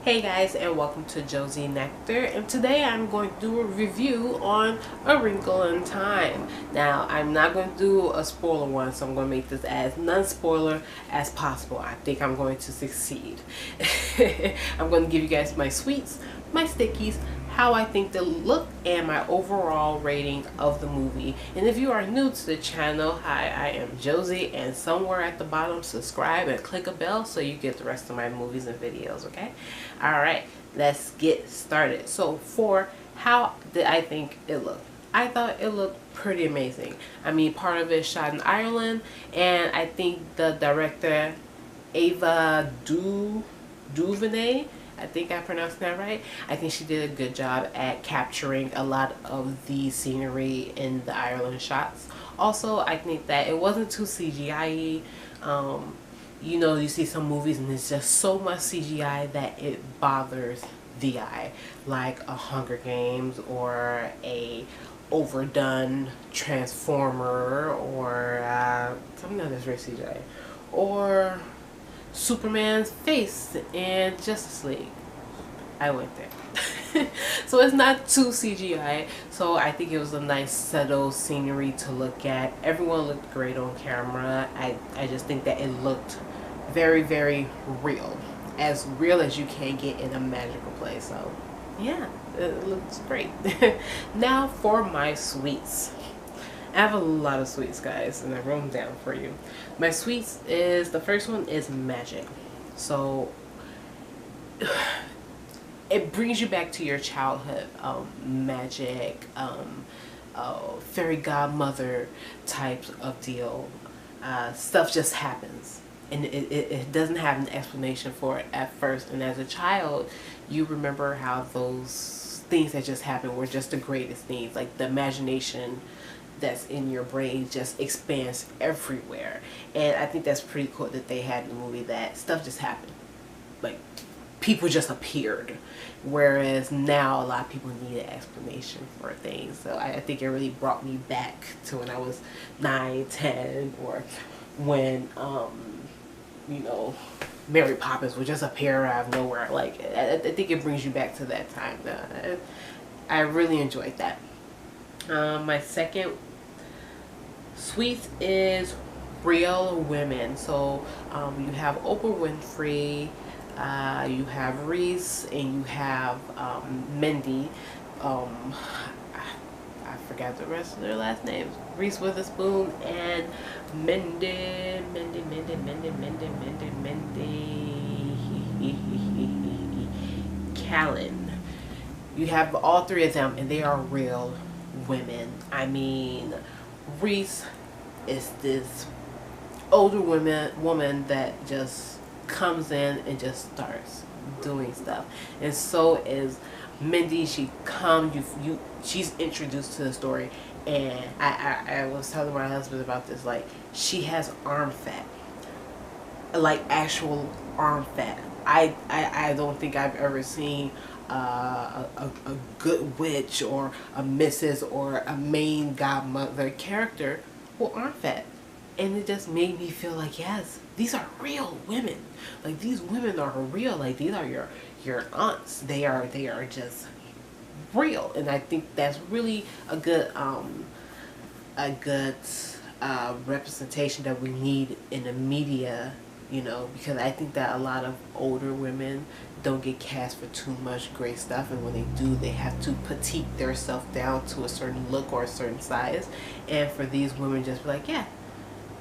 Hey guys, and welcome to Josie Nectar, and today I'm going to do a review on A Wrinkle in Time. Now, I'm not going to do a spoiler one, so I'm going to make this as non-spoiler as possible. I think I'm going to succeed. I'm going to give you guys my sweets, my stickies, how I think they look, and my overall rating of the movie. And if you are new to the channel, hi, I am Josie, and somewhere at the bottom subscribe and click a bell so you get the rest of my movies and videos, okay? Alright, let's get started. So for how did I think it looked? I thought it looked pretty amazing. I mean, part of it is shot in Ireland, and I think the director Ava DuVernay, I think I pronounced that right. I think she did a good job at capturing a lot of the scenery in the Ireland shots. Also, I think that it wasn't too CGI-y. You know, you see some movies and there's just so much CGI that it bothers the eye. Like a Hunger Games or a overdone Transformer or something that's very CGI. Or Superman's face in Justice League. I went there. So it's not too CGI, so I think it was a nice subtle scenery to look at. Everyone looked great on camera. I just think that it looked very, very real. As real as you can get in a magical place. So yeah, it looks great. Now for my sweets. I have a lot of sweets, guys, and I wrote them down for you. My sweets is, the first one is magic. So it brings you back to your childhood. Magic, fairy godmother types of deal. Stuff just happens. And it doesn't have an explanation for it at first. And as a child, you remember how those things that just happened were just the greatest things. Like the imagination that's in your brain just expands everywhere. And I think that's pretty cool that they had in the movie that stuff just happened. Like, people just appeared. Whereas now a lot of people need an explanation for things. So I think it really brought me back to when I was 9, 10, or when, you know, Mary Poppins would just appear out of nowhere. Like, I think it brings you back to that time. I really enjoyed that. My second sweet is real women. So you have Oprah Winfrey, you have Reese, and you have Mindy. I forgot the rest of their last names. Reese Witherspoon and Mindy Callan. You have all three of them, and they are real women. I mean, Reese is this older woman that just comes in and just starts doing stuff, and so is Mindy. She comes, she's introduced to the story, and I was telling my husband about this. Like, she has arm fat, like actual arm fat. I don't think I've ever seen a good witch or a Mrs. or a main godmother character with arm fat. And it just made me feel like, yes, these are real women. Like, these women are real. Like, these are your aunts. They are just real. And I think that's really a good representation that we need in the media, you know, because I think that a lot of older women don't get cast for too much great stuff, and when they do, they have to petite themselves down to a certain look or a certain size. And for these women, just be like, yeah,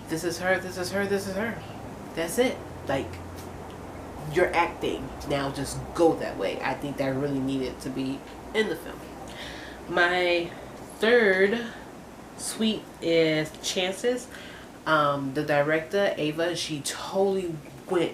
this is her, this is her, this is her. That's it. Like, you're acting, now just go that way. I think that really needed to be in the film. My third sweet is Chances. The director, Ava, she totally went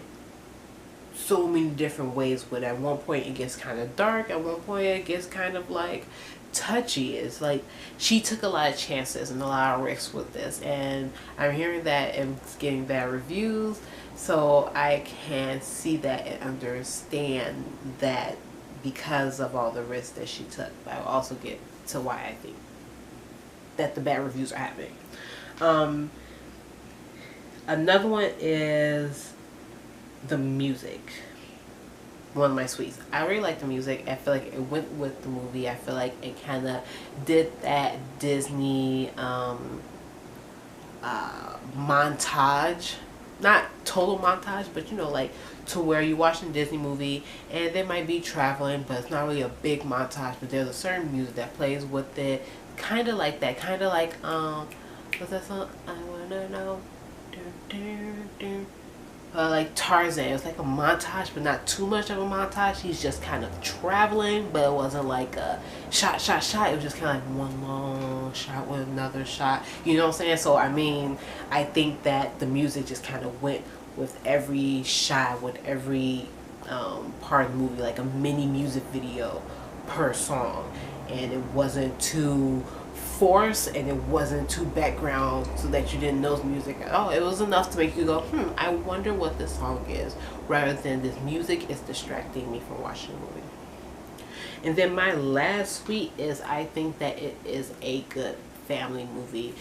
so many different ways with it. At one point it gets kind of dark, at one point it gets kind of like touchy. It's like she took a lot of chances and a lot of risks with this, and I'm hearing that it's getting bad reviews, so I can see that and understand that because of all the risks that she took. But I'll also get to why I think that the bad reviews are happening. Another one is the music. one of my sweets. I really like the music. I feel like it went with the movie. I feel like it kind of did that Disney montage, not total montage, but you know, like to where you're watching a Disney movie and they might be traveling, but it's not really a big montage, but there's a certain music that plays with it, kind of like that, kind of like what's that song? I wanna know. Like Tarzan. It was like a montage, but not too much of a montage. He's just kind of traveling, but it wasn't like a shot, shot, shot. It was just kind of like one long shot with another shot. You know what I'm saying? So, I mean, I think that the music just kind of went with every shot, with every part of the movie, like a mini music video per song. And it wasn't too force and it wasn't too background so that you didn't know the music at all. It was enough to make you go, I wonder what this song is, rather than this music is distracting me from watching the movie. And then my last sweet is, I think that it is a good family movie.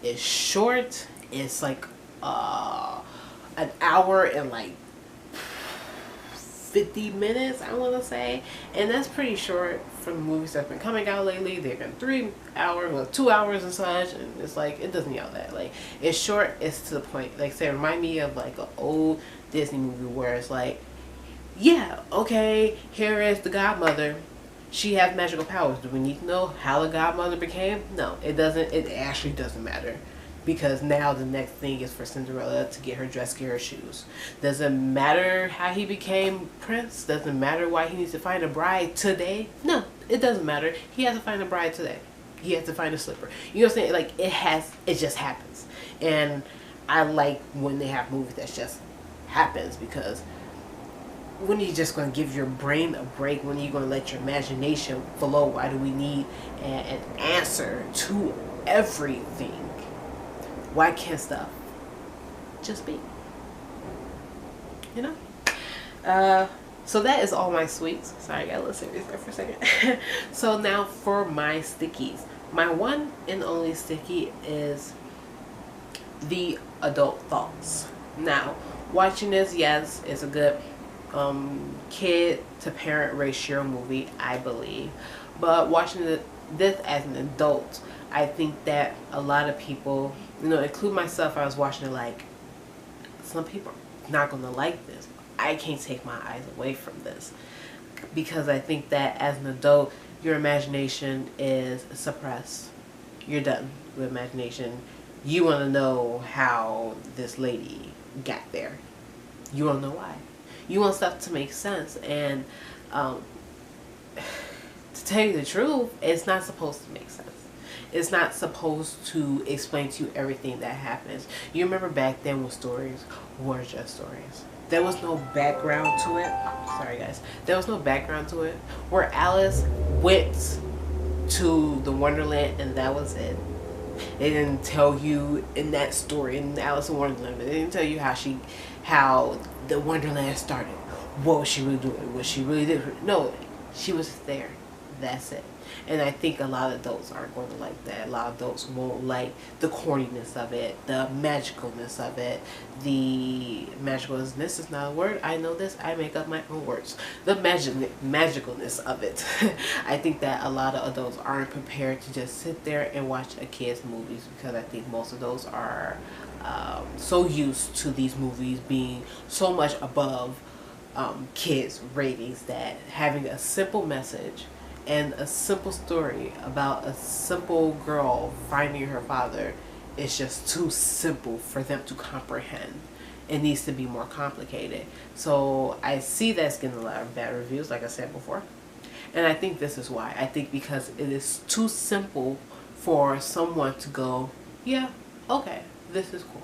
It's short. It's like an hour and like 50 minutes, I want to say, and that's pretty short for the movies that's been coming out lately. They've been 3 hours, well, 2 hours and such, and it's like, it doesn't need all that. Like, it's short, it's to the point. Like, say, remind me of like an old Disney movie where it's like, yeah, okay, here is the godmother. She has magical powers. Do we need to know how the godmother became? No, it doesn't. It actually doesn't matter. Because now the next thing is for Cinderella to get her dress, get her shoes. Doesn't matter how he became prince. Doesn't matter why he needs to find a bride today. No, it doesn't matter. He has to find a bride today. He has to find a slipper. You know what I'm saying? Like, it just happens. And I like when they have movies that just happens, because when are you just going to give your brain a break? When are you going to let your imagination flow? Why do we need an answer to everything? Why can't stuff just be? You know? So that is all my sweets. Sorry, I got a little serious there for a second. So now for my stickies. My one and only sticky is the adult thoughts. Now, watching this, yes, it's a good kid to parent ratio movie, I believe. But watching this as an adult, I think that a lot of people, you know, include myself, I was watching it like, some people are not going to like this. I can't take my eyes away from this. Because I think that as an adult, your imagination is suppressed. You're done with imagination. You want to know how this lady got there. You want to know why. You want stuff to make sense. And to tell you the truth, it's not supposed to make sense. It's not supposed to explain to you everything that happens. You remember back then when stories were just stories. There was no background to it. Sorry guys. There was no background to it. Where Alice went to the Wonderland and that was it. They didn't tell you in that story, in Alice in Wonderland, they didn't tell you how the Wonderland started. What was she really doing? What she really did? No, she was there. That's it. And I think a lot of adults aren't going to like that. A lot of adults won't like the corniness of it, the magicalness of it, the magicalness. This is not a word. I know this. I make up my own words. The magicalness of it. I think that a lot of adults aren't prepared to just sit there and watch a kid's movies, because I think most of those are so used to these movies being so much above kids' ratings that having a simple message and a simple story about a simple girl finding her father is just too simple for them to comprehend. It needs to be more complicated. So I see that's getting a lot of bad reviews, like I said before. And I think this is why. I think because it is too simple for someone to go, yeah, okay, this is cool.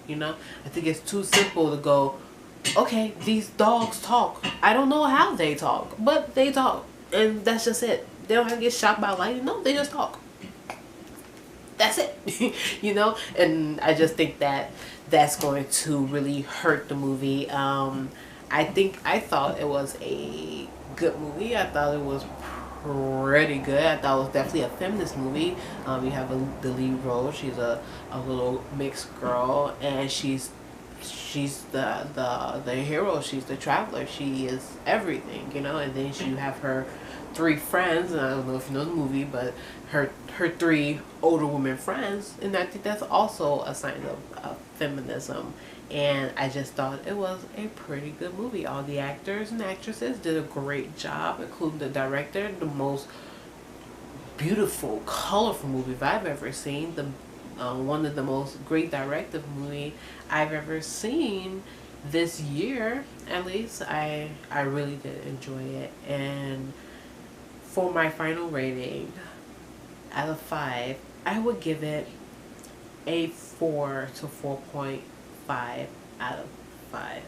You know? I think it's too simple to go, okay, these dogs talk. I don't know how they talk, but they talk. And that's just it. They don't have to get shot by lightning. No, they just talk. That's it. You know? And I just think that that's going to really hurt the movie. I thought it was a good movie. I thought it was pretty good. I thought it was definitely a feminist movie. You have the lead role. She's a little mixed girl, and she's she's the hero. She's the traveler. She is everything, you know. And then you have her three friends, and I don't know if you know the movie, but her three older women friends, and I think that's also a sign of feminism. And I just thought it was a pretty good movie. All the actors and actresses did a great job, including the director. The most beautiful, colorful movie I've ever seen. The one of the most great directive movie I've ever seen this year. At least I really did enjoy it. And for my final rating out of 5, I would give it a 4 to 4.5 out of 5.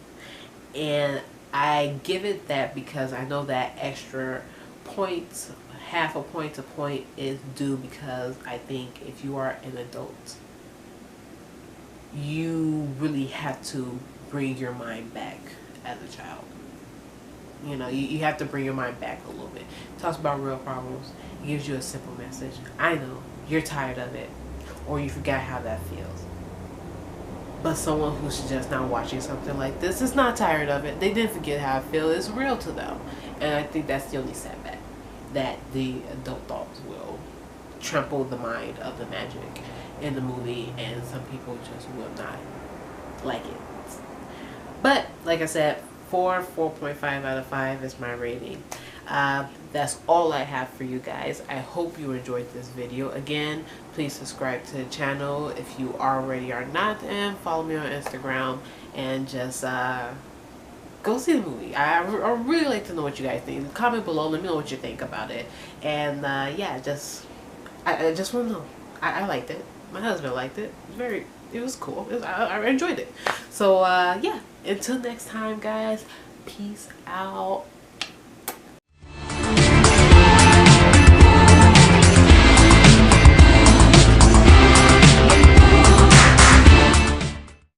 And I give it that because I know that extra points, half a point to point, is due because I think if you are an adult, you really have to bring your mind back as a child. You know, you have to bring your mind back a little bit. It talks about real problems. It gives you a simple message. I know you're tired of it, or you forgot how that feels. But someone who's just now watching something like this is not tired of it. They didn't forget how it feels. It's real to them. And I think that's the only setback, that the adult thoughts will trample the mind of the magic in the movie, and some people just will not like it. But like I said, 4.5 out of 5 is my rating. That's all I have for you guys. I hope you enjoyed this video. Again, please subscribe to the channel if you already are not, and follow me on Instagram, and just go see the movie. I really like to know what you guys think. Comment below, let me know what you think about it. And yeah, I just want to know. I liked it. My husband liked it. It was cool. I enjoyed it. So yeah, until next time, guys, peace out.